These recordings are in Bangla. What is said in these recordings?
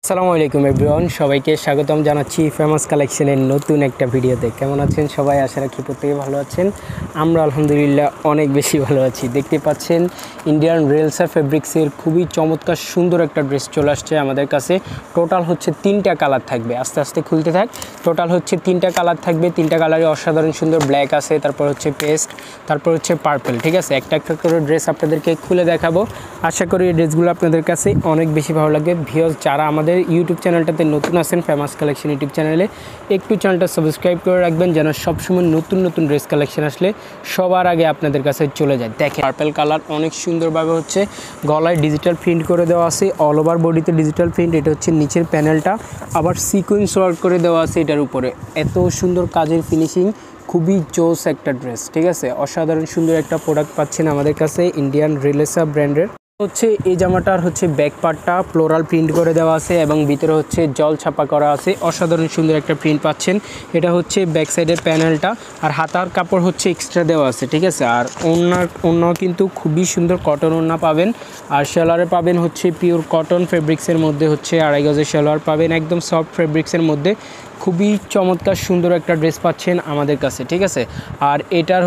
আসসালামু আলাইকুম এভরিওয়ান, সবাইকে স্বাগতম জানাচ্ছি ফেমাস কালেকশনের নতুন একটা ভিডিওতে। কেমন আছেন সবাই? আশা রাখি প্রত্যেকে ভালো আছেন। আমরা আলহামদুলিল্লাহ অনেক বেশি ভালো আছি। দেখতে পাচ্ছেন ইন্ডিয়ান রেলসা ফেব্রিক্সের খুবই চমৎকার সুন্দর একটা ড্রেস চলে আসছে আমাদের কাছে। টোটাল হচ্ছে 3টা কালার থাকবে, আস্তে আস্তে খুলতে থাক। টোটাল হচ্ছে 3টা কালার থাকবে, 3টা কালারে অসাধারণ সুন্দর ব্ল্যাক আছে, তারপর হচ্ছে পেস্ট, তারপর হচ্ছে পার্পল। ঠিক আছে, একটা একটা করে ড্রেস আপনাদেরকে খুলে দেখাবো। আশা করি এই ড্রেসগুলো আপনাদের কাছে অনেক বেশি ভালো লাগবে। ভিউয়ার্স যারা আমাদের ইউটিউব চ্যানেলটাতে নতুন আছেন, ফেমাস কালেকশন ইউটিউব চ্যানেলে একটু চ্যানেলটা সাবস্ক্রাইব করে রাখবেন, যেন সবসময় নতুন নতুন ড্রেস কালেকশন আসলে সবার আগে আপনাদের কাছে চলে যায়। দেখেন পার্পল কালার অনেক সুন্দরভাবে হচ্ছে গলায় ডিজিটাল প্রিন্ট করে দেওয়া আছে, অল ওভার বডিতে ডিজিটাল প্রিন্ট। এটা হচ্ছে নিচের প্যানেলটা, আবার সিকোয়েন্স ওয়ার্ক করে দেওয়া আছে এটার উপরে। এত সুন্দর কাজের ফিনিশিং, খুবই জোস একটা ড্রেস। ঠিক আছে, অসাধারণ সুন্দর একটা প্রোডাক্ট পাচ্ছেন আমাদের কাছে ইন্ডিয়ান রেলেসা ব্র্যান্ডের। হচ্ছে এই জামাটার হচ্ছে ব্যাক পার্টটা ফ্লোরাল প্রিন্ট করে দেওয়া আছে এবং ভিতরে হচ্ছে জল ছাপা করা আছে। অসাধারণ সুন্দর একটা প্রিন্ট পাচ্ছেন। এটা হচ্ছে ব্যাক সাইডের প্যানেলটা, আর হাতার কাপড় হচ্ছে এক্সট্রা দেওয়া আছে। ঠিক আছে, আর ওড়না কিন্তু খুবই সুন্দর কটন ওড়না পাবেন। আর সেলোয়ারে পাবেন হচ্ছে পিওর কটন ফেব্রিক্সের মধ্যে হচ্ছে 2.5 গজের সেলোয়ার পাবেন, একদম সফট ফেব্রিক্সের মধ্যে। খুবই চমৎকার সুন্দর একটা ড্রেস পাচ্ছেন আমাদের কাছে। ঠিক আছে, আর এটা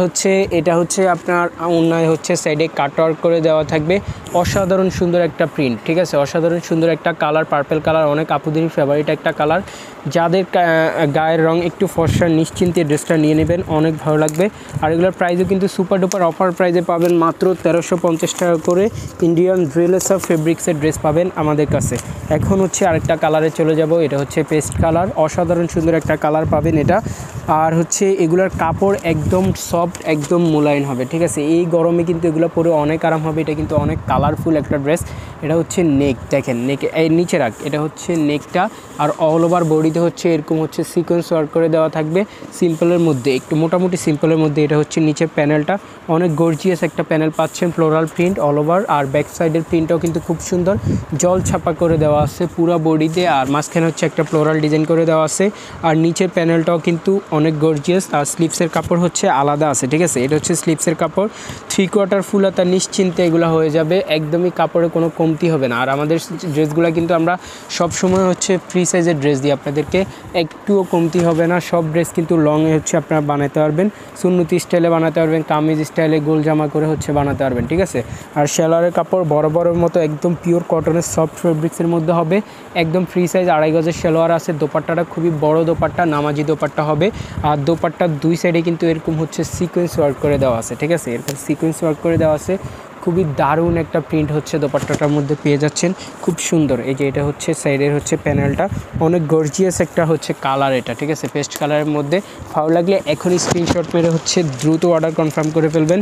হচ্ছে আপনার ওড়নায় হচ্ছে সাইডে কাটওয়ার্ক করে দেওয়া থাকবে। অসাধারণ সুন্দর একটা প্রিন্ট। ঠিক আছে, অসাধারণ সুন্দর একটা কালার, পার্পল কালার, অনেক আপুদেরই ফেভারিট একটা কালার। যাদের গায়ের রং একটু ফর্সা, নিশ্চিন্তে ড্রেসটা নিয়ে নেবেন, অনেক ভালো লাগবে। আর এগুলোর প্রাইসও কিন্তু সুপার ডুপার অফার প্রাইসে পাবেন, মাত্র 1350 টাকা করে ইন্ডিয়ান রেলেসা ফেব্রিক্সের ড্রেস পাবেন আমাদের কাছে। এখন হচ্ছে আরেকটা কালারে চলে যাব, এটা হচ্ছে পেস্ট কালার। অসাধারণ সুন্দর একটা কালার পাবেন এটা। আর হচ্ছে এগুলার কাপড় একদম সফট, একদম মোলায়েম হবে। ঠিক আছে, এই গরমে কিন্তু এগুলো পরে অনেক আরাম হবে। এটা কিন্তু অনেক কালারফুল একটা ড্রেস। এটা হচ্ছে নেক, দেখেন নেক এই নিচে রাখ, এটা হচ্ছে নেকটা। আর অল ওভার বডিতে হচ্ছে এরকম হচ্ছে সিকোয়েন্স ওয়ার্ক করে দেওয়া থাকবে সিম্পলের মধ্যে, একটু মোটামুটি সিম্পলের মধ্যে। এটা হচ্ছে নিচের প্যানেলটা, অনেক গর্জিয়াস একটা প্যানেল পাচ্ছেন, ফ্লোরাল প্রিন্ট অল ওভার। আর ব্যাক সাইডের প্রিন্টটাও কিন্তু খুব সুন্দর, জল ছাপা করে দেওয়া আছে পুরো বডিতে। আর মাঝখানে হচ্ছে একটা ফ্লোরাল ডিজাইন করে দেওয়া আছে। আর নিচের প্যানেলটাও কিন্তু অনেক গর্জিয়াস। আর স্লিপসের কাপড় হচ্ছে আলাদা আছে। ঠিক আছে, এটা হচ্ছে স্লিপসের কাপড়, 3/4 ফুল হাতা, নিশ্চিন্তে এগুলো হয়ে যাবে, একদমই কাপড়ে কোনো কমতি হবে না। আর আমাদের ড্রেসগুলো কিন্তু আমরা সবসময় হচ্ছে ফ্রি সাইজের ড্রেস দিই আপনাদেরকে, একটুও কমতি হবে না। সব ড্রেস কিন্তু লংয়ে হচ্ছে আপনারা বানাতে পারবেন, সুন্নতি স্টাইলে বানাতে পারবেন, কামিজ স্টাইলে গোল জামা করে হচ্ছে বানাতে পারবেন। ঠিক আছে, আর সেলোয়ারের কাপড় বড় বড়ের মতো একদম পিওর কটনের সফট ফেব্রিক্সের মধ্যে হবে, একদম ফ্রি সাইজ 2.5 গজের সেলোয়ার আছে। দোপাট্টাটা খুবই বড় দোপাট্টা, নামাজি দোপাট্টা হবে। আর দোপাট্টার দুই সাইডে কিন্তু এরকম হচ্ছে সিকোয়েন্স ওয়ার্ক করে দেওয়া আছে। ঠিক আছে, এরকম সিকোয়েন্স ওয়ার্ক করে দেওয়া আছে, খুবই দারুণ একটা প্রিন্ট হচ্ছে দোপাট্টাটার মধ্যে পেয়ে যাচ্ছেন, খুব সুন্দর। এই যে এটা হচ্ছে সাইডের হচ্ছে প্যানেলটা, অনেক গর্জিয়াস একটা হচ্ছে কালার এটা। ঠিক আছে, পেস্ট কালারের মধ্যে। ভালো লাগলে এখনই স্ক্রিনশট মেরে হচ্ছে দ্রুত অর্ডার কনফার্ম করে ফেলবেন।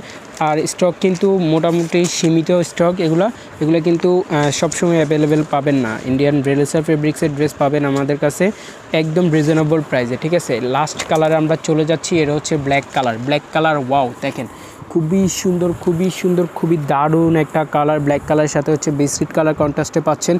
আর স্টক কিন্তু মোটামুটি সীমিত স্টক, এগুলো কিন্তু সবসময় অ্যাভেলেবেল পাবেন না। ইন্ডিয়ান রেলেসা ফেব্রিক্সের ড্রেস পাবেন আমাদের কাছে একদম রিজনেবল প্রাইসে। ঠিক আছে, লাস্ট কালারে আমরা চলে যাচ্ছি, এটা হচ্ছে black colour. Black colour, wow, দেখেন খুবই সুন্দর, খুবই সুন্দর, খুবই দারুণ একটা কালার। ব্ল্যাক কালারের সাথে হচ্ছে বিস্কিট কালার কন্ট্রাস্টে পাচ্ছেন,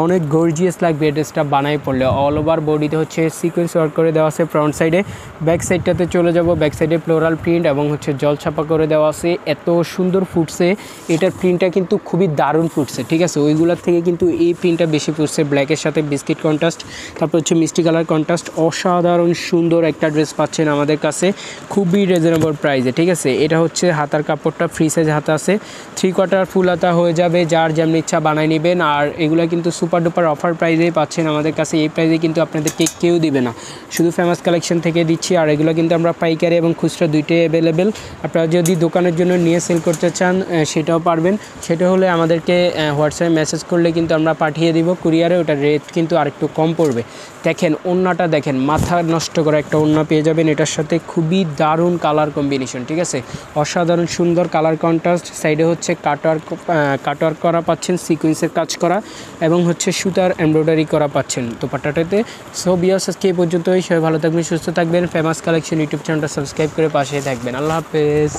অনেক গর্জিয়াস লাগবে ড্রেসটা বানাই পড়লে। অল ওভার বডিতে হচ্ছে সিকোয়েন্স ওয়ার্ক করে দেওয়া আছে ফ্রন্ট সাইডে। ব্যাক সাইডটাতে চলে যাব, ব্যাক সাইডে ফ্লোরাল প্রিন্ট এবং হচ্ছে জল ছাপা করে দেওয়া আছে। এত সুন্দর ফুটছে, এটার প্রিন্টটা কিন্তু খুবই দারুণ ফুটছে। ঠিক আছে, ওইগুলোর থেকে কিন্তু এই প্রিন্টটা বেশি ফুটছে, ব্ল্যাকের সাথে বিস্কিট কন্ট্রাস্ট, তারপর হচ্ছে মিষ্টি কালার কন্ট্রাস্ট। অসাধারণ সুন্দর একটা ড্রেস পাচ্ছেন আমাদের কাছে খুবই রিজনেবল প্রাইসে। ঠিক আছে, এটা হচ্ছে হাতার কাপড়টা ফ্রি সাইজ হাতা আছে, 3/4 ফুল হাতা হয়ে যাবে, যার যেমন ইচ্ছা বানাই নেবেন। আর এগুলো কিন্তু সুপার ডুপার অফার প্রাইসেই পাচ্ছেন আমাদের কাছে। এই প্রাইসে কিন্তু আপনাদেরকে কেউ দিবে না, শুধু ফেমাস কালেকশন থেকে দিচ্ছি। আর এগুলো কিন্তু আমরা পাইকারি এবং খুচরা দুইটাই অ্যাভেলেবেল। আপনারা যদি দোকানের জন্য নিয়ে সেল করতে চান সেটাও পারবেন। সেটা হলে আমাদেরকে হোয়াটসঅ্যাপে মেসেজ করলে কিন্তু আমরা পাঠিয়ে দিব কুরিয়ারে, ওটার রেট কিন্তু আরেকটু কম পড়বে। দেখেন ওড়নাটা, দেখেন মাথা নষ্ট করা একটা ওড়না পেয়ে যাবেন এটার সাথে, খুবই দারুণ কালার কম্বিনেশন। ঠিক আছে, অসাধারণ সুন্দর কালার কন্ট্রাস্ট। সাইডে হচ্ছে কাটওয়ার্ক করা পাচ্ছেন, সিকোয়েন্সের কাজ করা এবং হচ্ছে সুতার এমব্রয়ডারি করা পাচ্ছেন দোপাট্টাটাতে। সো ভিউয়ার্স, আজকে এই পর্যন্তই। সবাই ভালো থাকবেন, সুস্থ থাকবেন। ফেমাস কালেকশন ইউটিউব চ্যানেলটা সাবস্ক্রাইব করে পাশে থাকবেন। আল্লাহ হাফেজ।